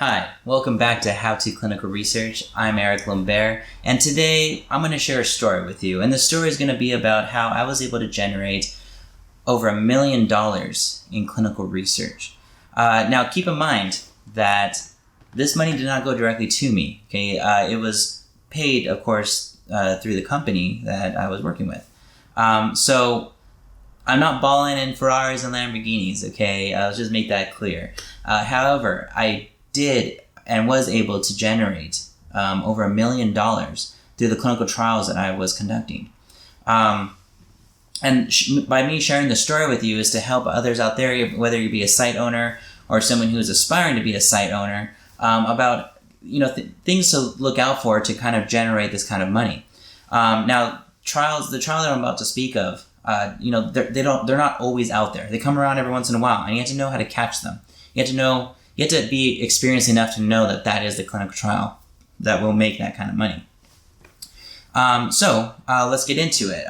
Hi, welcome back to How to Clinical Research. I'm Eric Lambert, and today I'm going to share a story with you. And the story is going to be about how I was able to generate over $1 million in clinical research. Now, keep in mind that this money did not go directly to me. Okay, it was paid, of course, through the company that I was working with. So I'm not balling in Ferraris and Lamborghinis. Okay, let's just make that clear. However, I did and was able to generate over $1 million through the clinical trials that I was conducting. By me sharing the story with you is to help others out there, whether you be a site owner or someone who is aspiring to be a site owner, about things to look out for to kind of generate this kind of money. Now, the trials that I'm about to speak of, they're not always out there. They come around every once in a while, and you have to know how to catch them. You have to be experienced enough to know that that is the clinical trial that will make that kind of money. So let's get into it.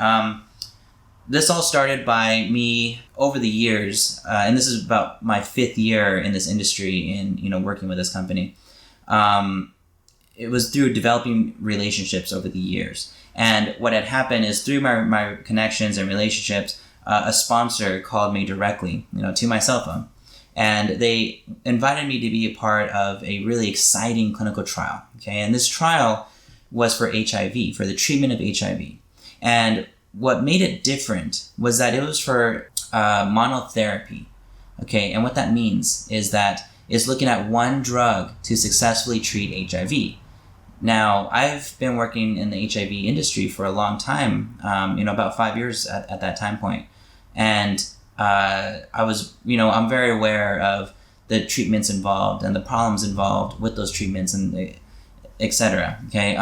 This all started by me over the years, and this is about my 5th year in this industry in working with this company. It was through developing relationships over the years. And what had happened is through my connections and relationships, a sponsor called me directly, to my cell phone. And they invited me to be a part of a really exciting clinical trial. Okay, and this trial was for HIV, for the treatment of HIV. And what made it different was that it was for monotherapy. Okay, and what that means is that it's looking at one drug to successfully treat HIV. Now, I've been working in the HIV industry for a long time, about 5 years at that time point. And I'm very aware of the treatments involved and the problems involved with those treatments and etc. Okay.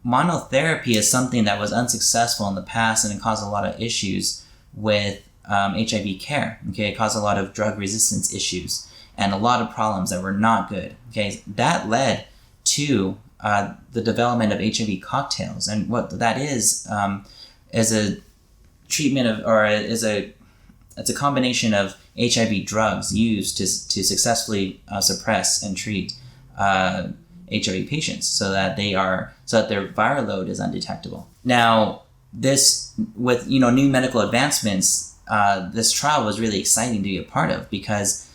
Monotherapy is something that was unsuccessful in the past, and it caused a lot of issues with HIV care. Okay. It caused a lot of drug resistance issues and a lot of problems that were not good. Okay. That led to the development of HIV cocktails. And what that is a treatment it's a combination of HIV drugs used to successfully suppress and treat HIV patients so that their viral load is undetectable. Now, this with new medical advancements, this trial was really exciting to be a part of because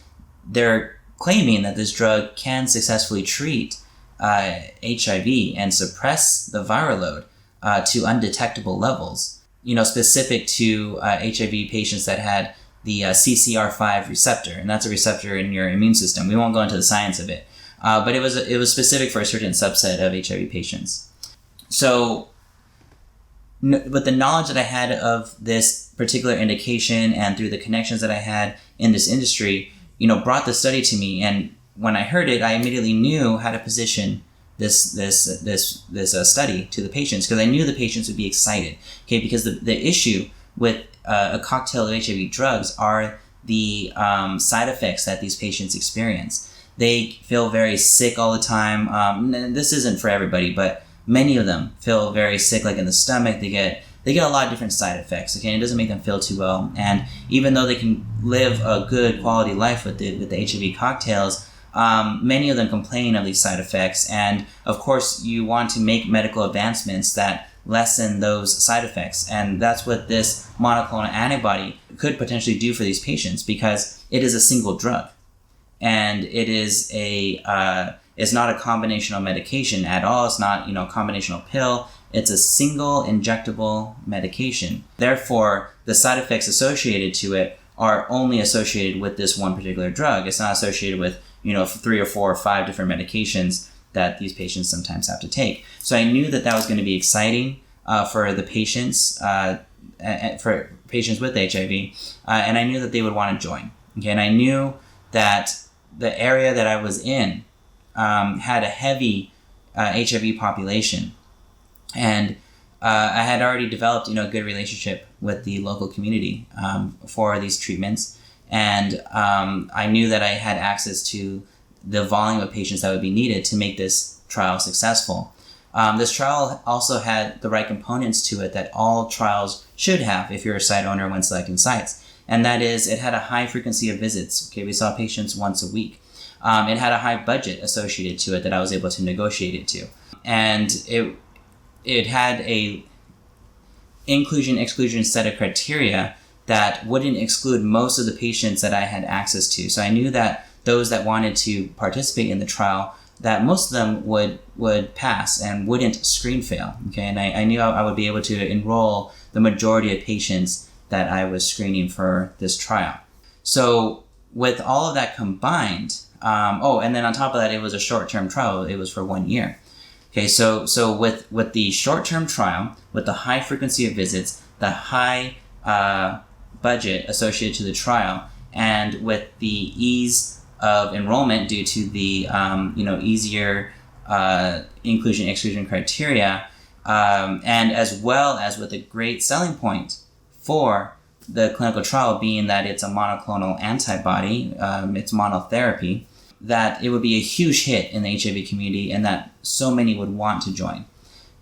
they're claiming that this drug can successfully treat HIV and suppress the viral load to undetectable levels. Specific to HIV patients that had the CCR5 receptor, and that's a receptor in your immune system. We won't go into the science of it, but it was specific for a certain subset of HIV patients. So, with the knowledge that I had of this particular indication and through the connections that I had in this industry, brought the study to me. And when I heard it, I immediately knew how to position this study to the patients, because I knew the patients would be excited. Okay, because the issue with a cocktail of HIV drugs are the side effects that these patients experience. They feel very sick all the time. This isn't for everybody, but many of them feel very sick, like in the stomach. They get a lot of different side effects. Okay, and it doesn't make them feel too well. And even though they can live a good quality life with the HIV cocktails, many of them complain of these side effects, and of course you want to make medical advancements that lessen those side effects, and that's what this monoclonal antibody could potentially do for these patients, because it is a single drug, and it is it's not a combinational medication at all. It's not a combinational pill. It's a single injectable medication. Therefore, the side effects associated to it are only associated with this one particular drug. It's not associated with 3 or 4 or 5 different medications that these patients sometimes have to take. So I knew that was going to be exciting for the patients, for patients with HIV, and I knew that they would want to join. Okay, and I knew that the area that I was in had a heavy HIV population, and I had already developed a good relationship with the local community for these treatments. And I knew that I had access to the volume of patients that would be needed to make this trial successful. This trial also had the right components to it that all trials should have if you're a site owner when selecting sites. And that is, it had a high frequency of visits. Okay, we saw patients once a week. It had a high budget associated to it that I was able to negotiate it to. And it had a inclusion-exclusion set of criteria that wouldn't exclude most of the patients that I had access to. So I knew that those that wanted to participate in the trial, that most of them would pass and wouldn't screen fail. Okay, and I knew I would be able to enroll the majority of patients that I was screening for this trial. So with all of that combined, and then on top of that, it was a short-term trial. It was for 1 year. Okay, so with the short-term trial, with the high frequency of visits, the high budget associated to the trial, and with the ease of enrollment due to the easier inclusion-exclusion criteria, and as well as with a great selling point for the clinical trial being that it's a monoclonal antibody, it's monotherapy, that it would be a huge hit in the HIV community and that so many would want to join.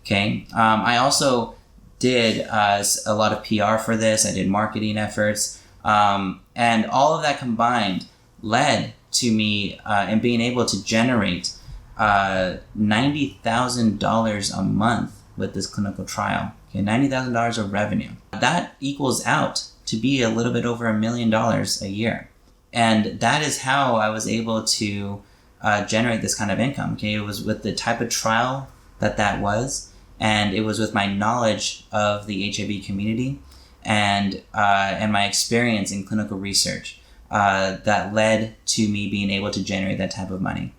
Okay, I also did a lot of PR for this. I did marketing efforts, and all of that combined led to me and being able to generate $90,000 a month with this clinical trial. Okay, $90,000 of revenue. That equals out to be a little bit over $1 million a year. And that is how I was able to generate this kind of income. Okay, it was with the type of trial that was, and it was with my knowledge of the HIV community and my experience in clinical research that led to me being able to generate that type of money.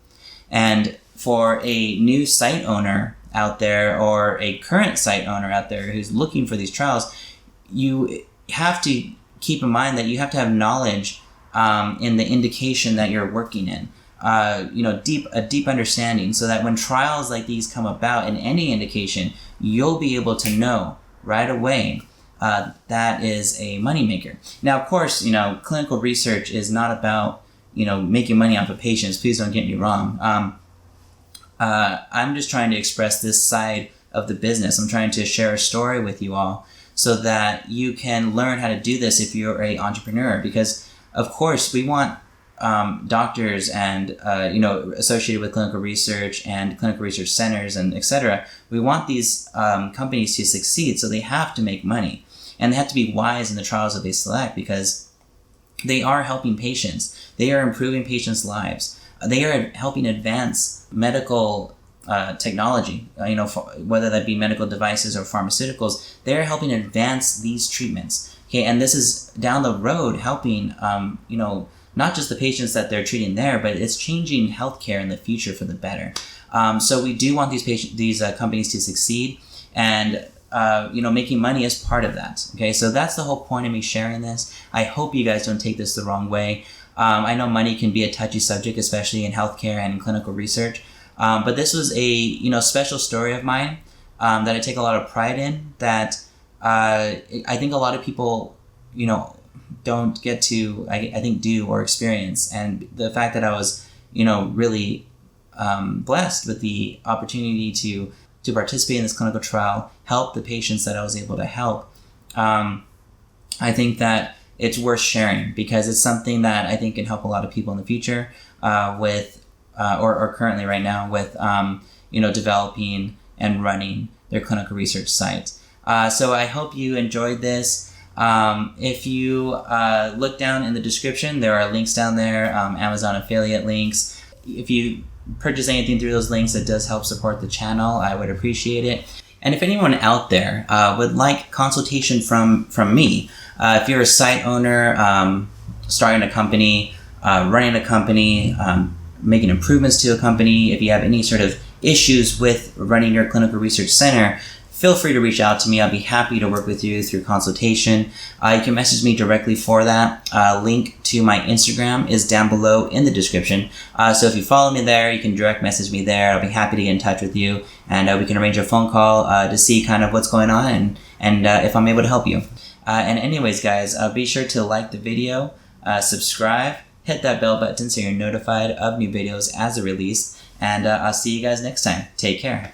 And for a new site owner out there or a current site owner out there who's looking for these trials, you have to keep in mind that you have to have knowledge in the indication that you're working in, a deep understanding, so that when trials like these come about in any indication, you'll be able to know right away that is a moneymaker. Now, of course, clinical research is not about making money off of patients. Please don't get me wrong. I'm just trying to express this side of the business. I'm trying to share a story with you all so that you can learn how to do this if you're an entrepreneur. Because of course, we want doctors and associated with clinical research and clinical research centers and etc. We want these companies to succeed, so they have to make money, and they have to be wise in the trials that they select, because they are helping patients. They are improving patients' lives. They are helping advance medical technology, whether that be medical devices or pharmaceuticals. They're helping advance these treatments. Okay, and this is down the road helping, not just the patients that they're treating there, but it's changing healthcare in the future for the better. So we do want these companies to succeed, and making money is part of that. Okay, so that's the whole point of me sharing this. I hope you guys don't take this the wrong way. I know money can be a touchy subject, especially in healthcare and in clinical research. But this was a special story of mine that I take a lot of pride in. That I think a lot of people don't get to I think do or experience. And the fact that I was really blessed with the opportunity to participate in this clinical trial, help the patients that I was able to help. I think that it's worth sharing, because it's something that I think can help a lot of people in the future with currently right now with developing and running their clinical research sites. So I hope you enjoyed this. If you look down in the description, there are links down there, Amazon affiliate links. If you purchase anything through those links, it does help support the channel. I would appreciate it. And if anyone out there would like consultation from me, if you're a site owner, starting a company, running a company, making improvements to a company, if you have any sort of issues with running your clinical research center, feel free to reach out to me. I'll be happy to work with you through consultation. You can message me directly for that. Link to my Instagram is down below in the description. So if you follow me there, you can direct message me there. I'll be happy to get in touch with you, and we can arrange a phone call to see kind of what's going on and if I'm able to help you. And anyways, guys, be sure to like the video, subscribe, hit that bell button so you're notified of new videos as they're released, and I'll see you guys next time. Take care.